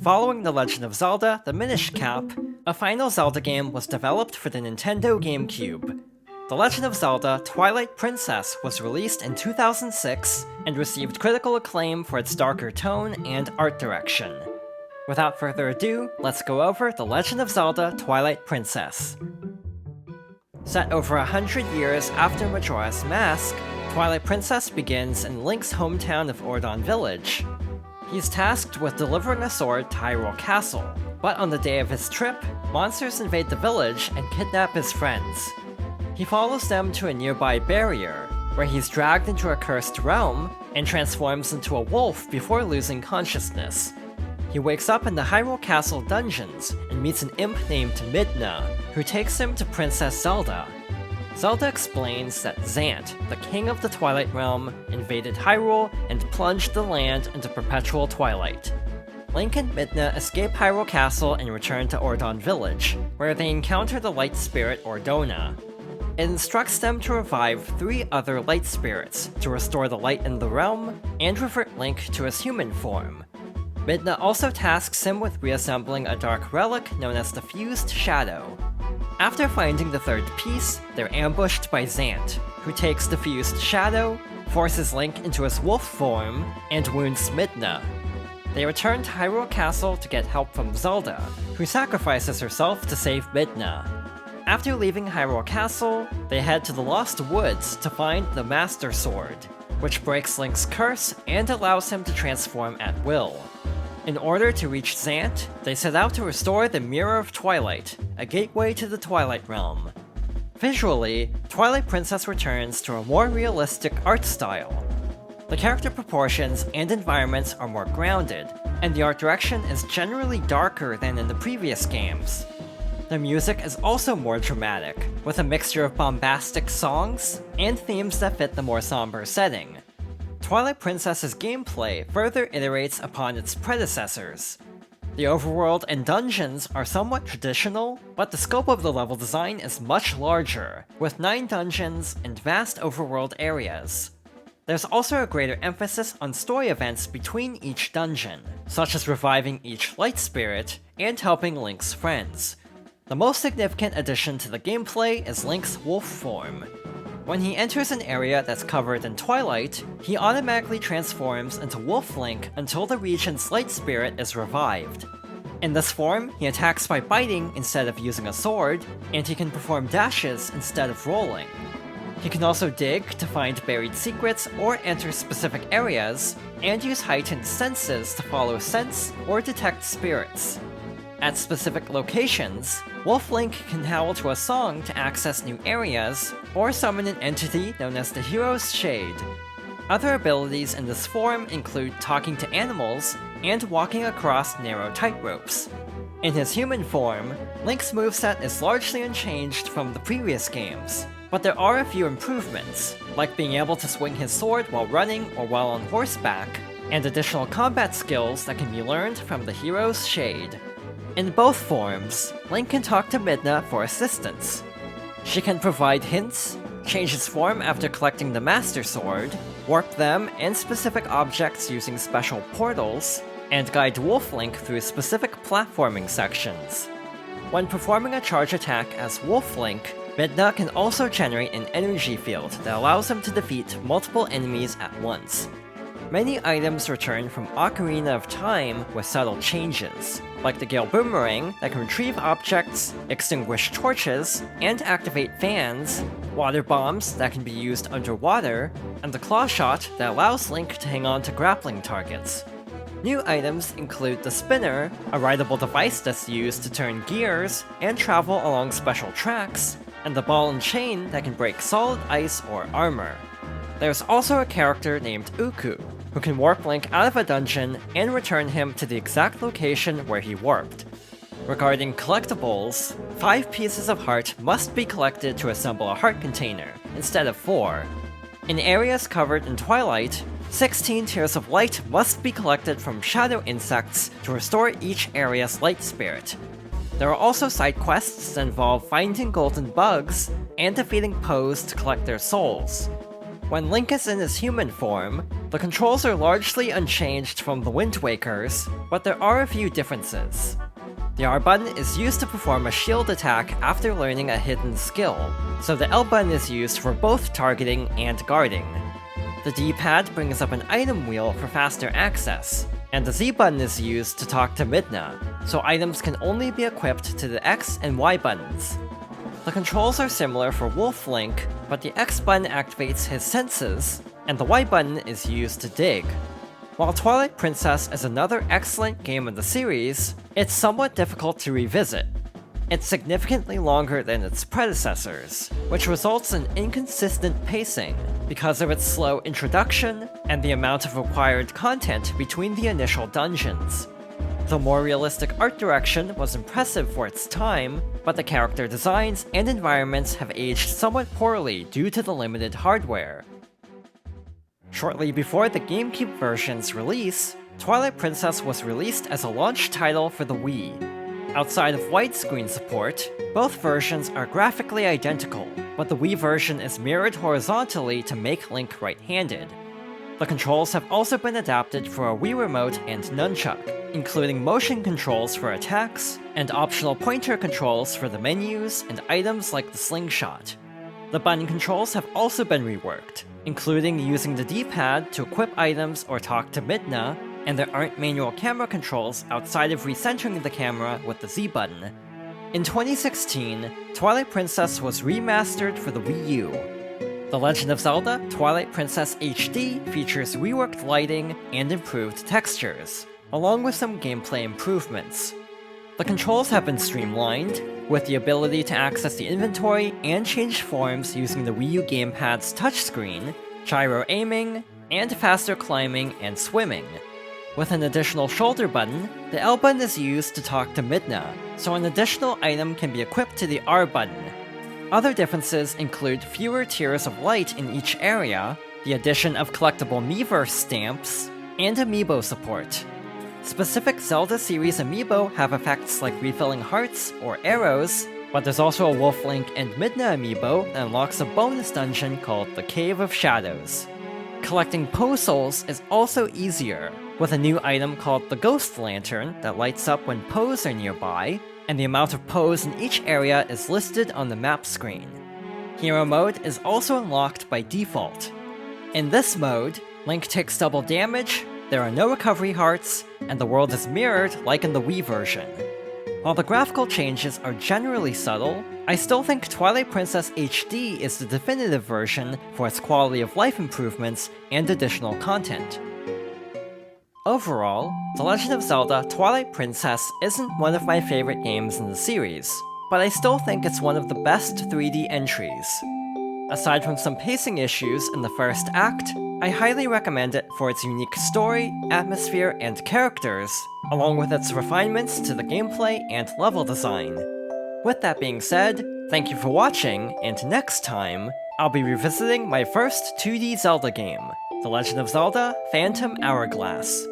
Following The Legend of Zelda: The Minish Cap, a final Zelda game was developed for the Nintendo GameCube. The Legend of Zelda: Twilight Princess was released in 2006 and received critical acclaim for its darker tone and art direction. Without further ado, let's go over The Legend of Zelda: Twilight Princess. Set over 100 years after Majora's Mask, Twilight Princess begins in Link's hometown of Ordon Village. He's tasked with delivering a sword to Hyrule Castle, but on the day of his trip, monsters invade the village and kidnap his friends. He follows them to a nearby barrier, where he's dragged into a cursed realm and transforms into a wolf before losing consciousness. He wakes up in the Hyrule Castle dungeons and meets an imp named Midna, who takes him to Princess Zelda. Zelda explains that Zant, the king of the Twilight Realm, invaded Hyrule and plunged the land into perpetual twilight. Link and Midna escape Hyrule Castle and return to Ordon Village, where they encounter the light spirit Ordona. It instructs them to revive 3 other light spirits to restore the light in the realm and revert Link to his human form. Midna also tasks him with reassembling a dark relic known as the Fused Shadow. After finding the 3rd piece, they're ambushed by Zant, who takes the Fused Shadow, forces Link into his wolf form, and wounds Midna. They return to Hyrule Castle to get help from Zelda, who sacrifices herself to save Midna. After leaving Hyrule Castle, they head to the Lost Woods to find the Master Sword, which breaks Link's curse and allows him to transform at will. In order to reach Zant, they set out to restore the Mirror of Twilight, a gateway to the Twilight Realm. Visually, Twilight Princess returns to a more realistic art style. The character proportions and environments are more grounded, and the art direction is generally darker than in the previous games. The music is also more dramatic, with a mixture of bombastic songs and themes that fit the more somber setting. Twilight Princess's gameplay further iterates upon its predecessors. The overworld and dungeons are somewhat traditional, but the scope of the level design is much larger, with 9 dungeons and vast overworld areas. There's also a greater emphasis on story events between each dungeon, such as reviving each light spirit and helping Link's friends. The most significant addition to the gameplay is Link's wolf form. When he enters an area that's covered in twilight, he automatically transforms into Wolf Link until the region's light spirit is revived. In this form, he attacks by biting instead of using a sword, and he can perform dashes instead of rolling. He can also dig to find buried secrets or enter specific areas, and use heightened senses to follow scents or detect spirits. At specific locations, Wolf Link can howl to a song to access new areas, or summon an entity known as the Hero's Shade. Other abilities in this form include talking to animals and walking across narrow tightropes. In his human form, Link's moveset is largely unchanged from the previous games, but there are a few improvements, like being able to swing his sword while running or while on horseback, and additional combat skills that can be learned from the Hero's Shade. In both forms, Link can talk to Midna for assistance. She can provide hints, change his form after collecting the Master Sword, warp them and specific objects using special portals, and guide Wolf Link through specific platforming sections. When performing a charge attack as Wolf Link, Midna can also generate an energy field that allows him to defeat multiple enemies at once. Many items return from Ocarina of Time with subtle changes, like the Gale Boomerang that can retrieve objects, extinguish torches, and activate fans, water bombs that can be used underwater, and the Claw Shot that allows Link to hang on to grappling targets. New items include the Spinner, a rideable device that's used to turn gears and travel along special tracks, and the Ball and Chain that can break solid ice or armor. There's also a character named Uku, who can warp Link out of a dungeon and return him to the exact location where he warped. Regarding collectibles, 5 pieces of heart must be collected to assemble a heart container, instead of 4. In areas covered in twilight, 16 Tears of Light must be collected from shadow insects to restore each area's light spirit. There are also side quests that involve finding golden bugs and defeating Poes to collect their souls. When Link is in his human form, The controls are largely unchanged from the Wind Waker's, but there are a few differences. The R button is used to perform a shield attack after learning a hidden skill, so the L button is used for both targeting and guarding. The D-pad brings up an item wheel for faster access, and the Z button is used to talk to Midna, so items can only be equipped to the X and Y buttons. The controls are similar for Wolf Link, but the X button activates his senses, and the Y button is used to dig. While Twilight Princess is another excellent game in the series, it's somewhat difficult to revisit. It's significantly longer than its predecessors, which results in inconsistent pacing because of its slow introduction and the amount of required content between the initial dungeons. The more realistic art direction was impressive for its time, but the character designs and environments have aged somewhat poorly due to the limited hardware. Shortly before the GameCube version's release, Twilight Princess was released as a launch title for the Wii. Outside of widescreen support, both versions are graphically identical, but the Wii version is mirrored horizontally to make Link right-handed. The controls have also been adapted for a Wii Remote and Nunchuck, including motion controls for attacks, and optional pointer controls for the menus and items like the slingshot. The button controls have also been reworked, including using the D-pad to equip items or talk to Midna, and there aren't manual camera controls outside of recentering the camera with the Z button. In 2016, Twilight Princess was remastered for the Wii U. The Legend of Zelda Twilight Princess HD features reworked lighting and improved textures, along with some gameplay improvements. The controls have been streamlined, with the ability to access the inventory and change forms using the Wii U gamepad's touchscreen, gyro aiming, and faster climbing and swimming. With an additional shoulder button, the L button is used to talk to Midna, so an additional item can be equipped to the R button. Other differences include fewer tiers of light in each area, the addition of collectible Miiverse stamps, and amiibo support. Specific Zelda series amiibo have effects like refilling hearts or arrows, but there's also a Wolf Link and Midna amiibo that unlocks a bonus dungeon called the Cave of Shadows. Collecting Poe Souls is also easier, with a new item called the Ghost Lantern that lights up when Poes are nearby, and the amount of Poes in each area is listed on the map screen. Hero mode is also unlocked by default. In this mode, Link takes double damage, there are no recovery hearts, and the world is mirrored like in the Wii version. While the graphical changes are generally subtle, I still think Twilight Princess HD is the definitive version for its quality of life improvements and additional content. Overall, The Legend of Zelda Twilight Princess isn't one of my favorite games in the series, but I still think it's one of the best 3D entries. Aside from some pacing issues in the first act, I highly recommend it for its unique story, atmosphere, and characters, along with its refinements to the gameplay and level design. With that being said, thank you for watching, and next time, I'll be revisiting my first 2D Zelda game, The Legend of Zelda Phantom Hourglass.